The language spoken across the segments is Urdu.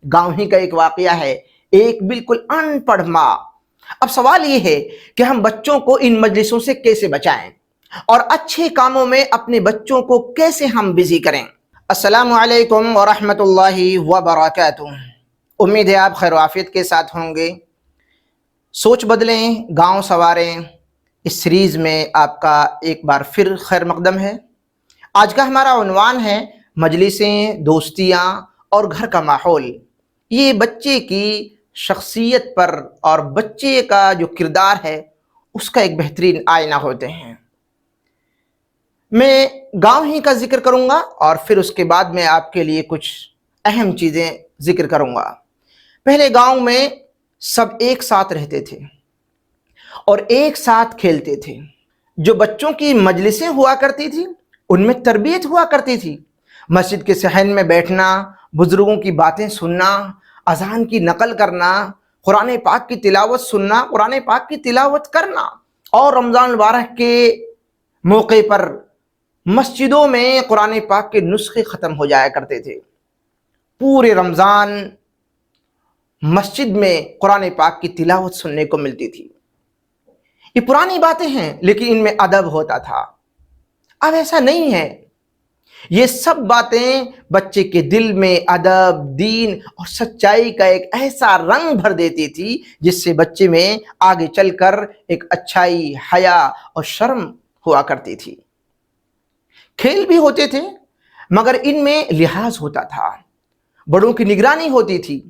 گاؤں ہی کا ایک واقعہ ہے، ایک بالکل ان پڑھ ماں۔ اب سوال یہ ہے کہ ہم بچوں کو ان مجلسوں سے کیسے بچائیں اور اچھے کاموں میں اپنے بچوں کو کیسے ہم بزی کریں۔ السلام علیکم ورحمۃ اللہ وبرکاتہ۔ امید ہے آپ خیر و عافیت کے ساتھ ہوں گے۔ سوچ بدلیں، گاؤں سنواریں، اس سیریز میں آپ کا ایک بار پھر خیر مقدم ہے۔ آج کا ہمارا عنوان ہے مجلسیں، دوستیاں اور گھر کا ماحول۔ یہ بچے کی شخصیت پر اور بچے کا جو کردار ہے اس کا ایک بہترین آئینہ ہوتے ہیں۔ میں گاؤں ہی کا ذکر کروں گا اور پھر اس کے بعد میں آپ کے لیے کچھ اہم چیزیں ذکر کروں گا۔ پہلے گاؤں میں سب ایک ساتھ رہتے تھے اور ایک ساتھ کھیلتے تھے۔ جو بچوں کی مجلسیں ہوا کرتی تھی ان میں تربیت ہوا کرتی تھی۔ مسجد کے صحن میں بیٹھنا، بزرگوں کی باتیں سننا، اذان کی نقل کرنا، قرآن پاک کی تلاوت سننا، قرآن پاک کی تلاوت کرنا، اور رمضان المبارک کے موقع پر مسجدوں میں قرآن پاک کے نسخے ختم ہو جایا کرتے تھے۔ پورے رمضان مسجد میں قرآن پاک کی تلاوت سننے کو ملتی تھی۔ یہ پرانی باتیں ہیں لیکن ان میں ادب ہوتا تھا۔ اب ایسا نہیں ہے۔ یہ سب باتیں بچے کے دل میں ادب، دین اور سچائی کا ایک ایسا رنگ بھر دیتی تھی جس سے بچے میں آگے چل کر ایک اچھائی، حیا اور شرم ہوا کرتی تھی۔ کھیل بھی ہوتے تھے مگر ان میں لحاظ ہوتا تھا، بڑوں کی نگرانی ہوتی تھی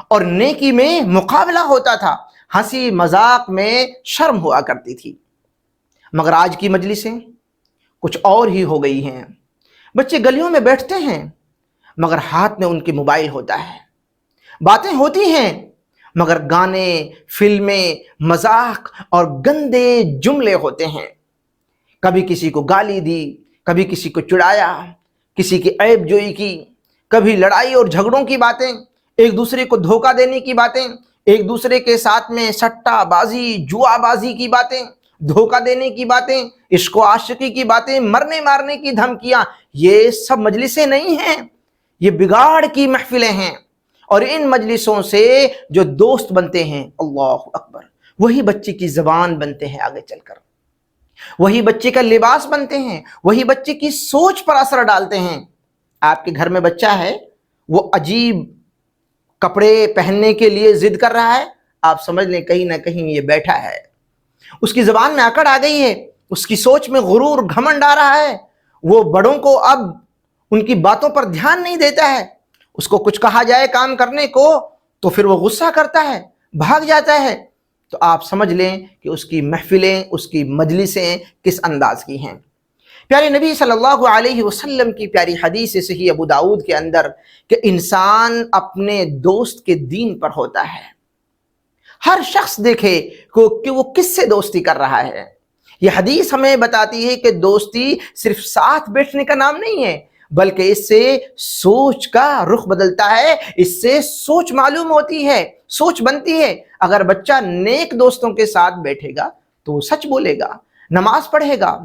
اور نیکی میں مقابلہ ہوتا تھا، ہنسی مذاق میں شرم ہوا کرتی تھی۔ مگر آج کی مجلسیں کچھ اور ہی ہو گئی ہیں۔ بچے گلیوں میں بیٹھتے ہیں مگر ہاتھ میں ان کے موبائل ہوتا ہے۔ باتیں ہوتی ہیں مگر گانے، فلمیں، مذاق اور گندے جملے ہوتے ہیں۔ کبھی کسی کو گالی دی، کبھی کسی کو چڑھایا، کسی کی عیب جوئی کی، کبھی لڑائی اور جھگڑوں کی باتیں، ایک دوسرے کو دھوکہ دینے کی باتیں، ایک دوسرے کے ساتھ میں سٹہ بازی، جوا بازی کی باتیں، دھوکہ دینے کی باتیں، عشق و عاشقی کی باتیں، مرنے مارنے کی دھمکیاں۔ یہ سب مجلسیں نہیں ہیں، یہ بگاڑ کی محفلیں ہیں۔ اور ان مجلسوں سے جو دوست بنتے ہیں، اللہ اکبر، وہی بچے کی زبان بنتے ہیں آگے چل کر، وہی بچے کا لباس بنتے ہیں، وہی بچے کی سوچ پر اثر ڈالتے ہیں۔ آپ کے گھر میں بچہ ہے، وہ عجیب کپڑے پہننے کے لیے ضد کر رہا ہے، آپ سمجھ لیں کہیں نہ کہیں یہ بیٹھا ہے، اس کی زبان میں اکڑ آ گئی ہے، اس کی سوچ میں غرور، گھمنڈ آ رہا ہے، وہ بڑوں کو اب ان کی باتوں پر دھیان نہیں دیتا ہے۔ اس کو کچھ کہا جائے کام کرنے کو تو پھر وہ غصہ کرتا ہے، بھاگ جاتا ہے۔ تو آپ سمجھ لیں کہ اس کی محفلیں، اس کی مجلسیں کس انداز کی ہیں۔ پیارے نبی صلی اللہ علیہ وسلم کی پیاری حدیث صحیح ابو داؤد کے اندر کہ انسان اپنے دوست کے دین پر ہوتا ہے۔ ہر شخص دیکھے کہ وہ کس سے دوستی کر رہا ہے۔ یہ حدیث ہمیں بتاتی ہے کہ دوستی صرف ساتھ بیٹھنے کا نام نہیں ہے، بلکہ اس سے سوچ کا رخ بدلتا ہے، اس سے سوچ معلوم ہوتی ہے، سوچ بنتی ہے۔ اگر بچہ نیک دوستوں کے ساتھ بیٹھے گا تو وہ سچ بولے گا، نماز پڑھے گا،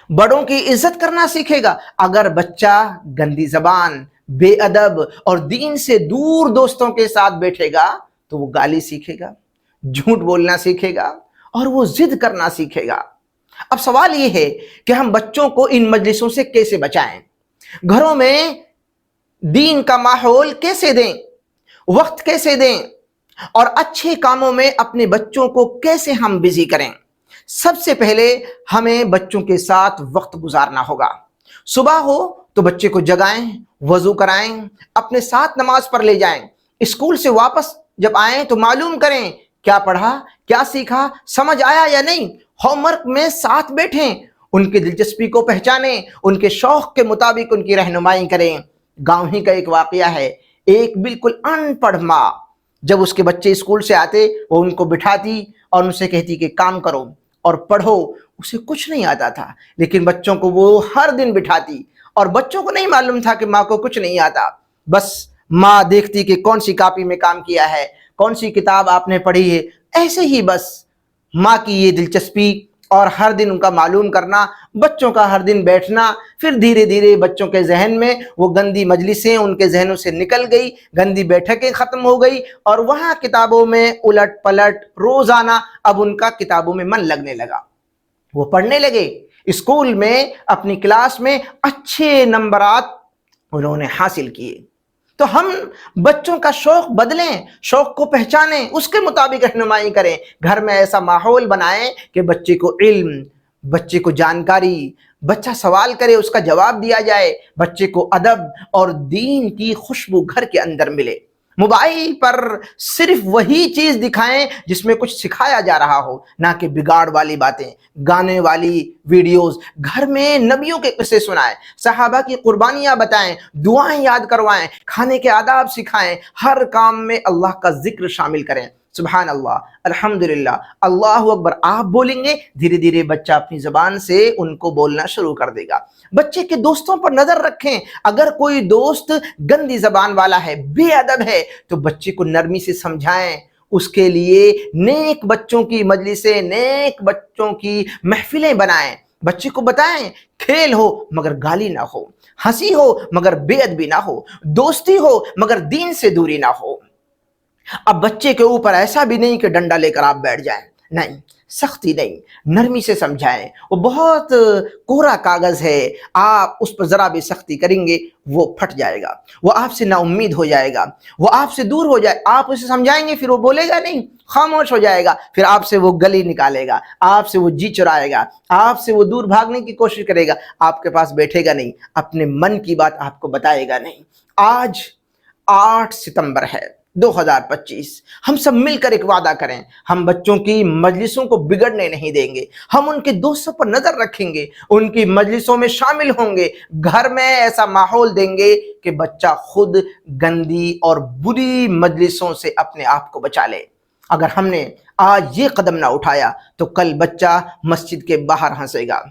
بڑوں کی عزت کرنا سیکھے گا۔ اگر بچہ گندی زبان، بے ادب اور دین سے دور دوستوں کے ساتھ بیٹھے گا تو وہ گالی سیکھے گا، جھوٹ بولنا سیکھے گا اور وہ ضد کرنا سیکھے گا۔ اب سوال یہ ہے کہ ہم بچوں کو ان مجلسوں سے کیسے بچائیں، گھروں میں دین کا ماحول کیسے دیں، وقت کیسے دیں اور اچھے کاموں میں اپنے بچوں کو کیسے ہم بزی کریں۔ سب سے پہلے ہمیں بچوں کے ساتھ وقت گزارنا ہوگا۔ صبح ہو تو بچے کو جگائیں، وضو کرائیں، اپنے ساتھ نماز پر لے جائیں، اسکول سے واپس جب آئیں تو معلوم کریں کیا پڑھا، کیا سیکھا، سمجھ آیا یا نہیں۔ ہوم ورک میں ساتھ بیٹھیں، ان کی دلچسپی کو پہچانیں، ان کے شوق کے مطابق ان کی رہنمائی کریں۔ گاؤں ہی کا ایک واقعہ ہے، ایک بالکل ان پڑھ ماں جب اس کے بچے اسکول سے آتے وہ ان کو بٹھاتی اور ان سے کہتی کہ کام کرو اور پڑھو۔ اسے کچھ نہیں آتا تھا لیکن بچوں کو وہ ہر دن بٹھاتی اور بچوں کو نہیں معلوم تھا کہ ماں کو کچھ نہیں آتا، بس ماں دیکھتی کہ کون سی کاپی میں کام کیا ہے، کون سی کتاب آپ نے پڑھی ہے۔ ایسے ہی بس ماں کی یہ دلچسپی اور ہر دن ان کا معلوم کرنا، بچوں کا ہر دن بیٹھنا، پھر دھیرے دھیرے بچوں کے ذہن میں وہ گندی مجلسیں ان کے ذہنوں سے نکل گئی، گندی بیٹھکیں ختم ہو گئی، اور وہاں کتابوں میں الٹ پلٹ روزانہ اب ان کا کتابوں میں من لگنے لگا، وہ پڑھنے لگے، اسکول میں اپنی کلاس میں اچھے نمبرات انہوں نے حاصل کیے۔ تو ہم بچوں کا شوق بدلیں، شوق کو پہچانیں، اس کے مطابق رہنمائی کریں، گھر میں ایسا ماحول بنائیں کہ بچے کو علم، بچے کو جانکاری، بچہ سوال کرے اس کا جواب دیا جائے، بچے کو ادب اور دین کی خوشبو گھر کے اندر ملے۔ موبائل پر صرف وہی چیز دکھائیں جس میں کچھ سکھایا جا رہا ہو، نہ کہ بگاڑ والی باتیں، گانے والی ویڈیوز۔ گھر میں نبیوں کے قصے سنائیں، صحابہ کی قربانیاں بتائیں، دعائیں یاد کروائیں، کھانے کے آداب سکھائیں، ہر کام میں اللہ کا ذکر شامل کریں۔ سبحان اللہ، الحمدللہ، اللہ اکبر آپ بولیں گے، دھیرے دھیرے بچہ اپنی زبان سے ان کو بولنا شروع کر دے گا۔ بچے کے دوستوں پر نظر رکھیں، اگر کوئی دوست گندی زبان والا ہے، بے ادب ہے، تو بچے کو نرمی سے سمجھائیں، اس کے لیے نیک بچوں کی مجلسیں، نیک بچوں کی محفلیں بنائیں، بچے کو بتائیں کھیل ہو مگر گالی نہ ہو، ہنسی ہو مگر بے ادبی نہ ہو، دوستی ہو مگر دین سے دوری نہ ہو۔ اب بچے کے اوپر ایسا بھی نہیں کہ ڈنڈا لے کر آپ بیٹھ جائیں، نہیں، سختی نہیں، نرمی سے سمجھائیں۔ وہ بہت کوہرا کاغذ ہے، آپ اس پر ذرا بھی سختی کریں گے وہ پھٹ جائے گا، وہ آپ سے نا امید ہو جائے گا، وہ آپ سے دور ہو جائے، آپ اسے سمجھائیں گے پھر وہ بولے گا نہیں، خاموش ہو جائے گا، پھر آپ سے وہ گلی نکالے گا، آپ سے وہ جی چرائے گا، آپ سے وہ دور بھاگنے کی کوشش کرے گا، آپ کے پاس بیٹھے گا نہیں، اپنے من کی بات آپ کو بتائے گا نہیں۔ آج 8 ستمبر ہے 2025، ہم سب مل کر ایک وعدہ کریں، ہم بچوں کی مجلسوں کو بگڑنے نہیں دیں گے، ہم ان کے دوستوں پر نظر رکھیں گے، ان کی مجلسوں میں شامل ہوں گے، گھر میں ایسا ماحول دیں گے کہ بچہ خود گندی اور بری مجلسوں سے اپنے آپ کو بچا لے۔ اگر ہم نے آج یہ قدم نہ اٹھایا تو کل بچہ مسجد کے باہر ہنسے گا،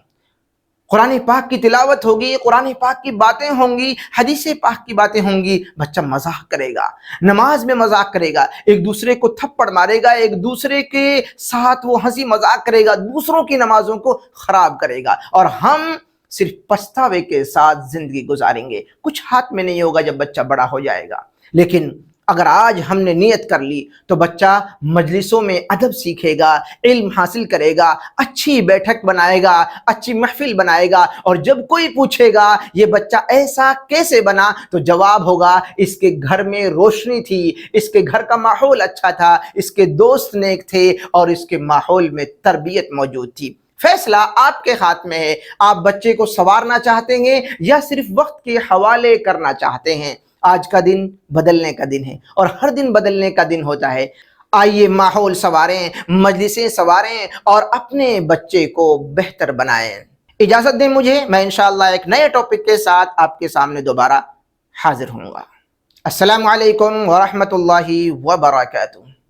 قرآن پاک کی تلاوت ہوگی، قرآن پاک کی باتیں ہوں گی، حدیث پاک کی باتیں ہوں گی، بچہ مذاق کرے گا، نماز میں مذاق کرے گا، ایک دوسرے کو تھپڑ مارے گا، ایک دوسرے کے ساتھ وہ ہنسی مذاق کرے گا، دوسروں کی نمازوں کو خراب کرے گا، اور ہم صرف پچھتاوے کے ساتھ زندگی گزاریں گے۔ کچھ ہاتھ میں نہیں ہوگا جب بچہ بڑا ہو جائے گا، لیکن اگر آج ہم نے نیت کر لی تو بچہ مجلسوں میں ادب سیکھے گا، علم حاصل کرے گا، اچھی بیٹھک بنائے گا، اچھی محفل بنائے گا، اور جب کوئی پوچھے گا یہ بچہ ایسا کیسے بنا تو جواب ہوگا اس کے گھر میں روشنی تھی، اس کے گھر کا ماحول اچھا تھا، اس کے دوست نیک تھے، اور اس کے ماحول میں تربیت موجود تھی۔ فیصلہ آپ کے ہاتھ میں ہے، آپ بچے کو سنوارنا چاہتے ہیں یا صرف وقت کے حوالے کرنا چاہتے ہیں۔ آج کا دن بدلنے کا دن ہے، اور ہر دن بدلنے کا دن ہوتا ہے۔ آئیے ماحول سنواریں، مجلسیں سنواریں، اور اپنے بچے کو بہتر بنائیں۔ اجازت دیں مجھے، میں انشاءاللہ ایک نئے ٹاپک کے ساتھ آپ کے سامنے دوبارہ حاضر ہوں گا۔ السلام علیکم ورحمۃ اللہ وبرکاتہ۔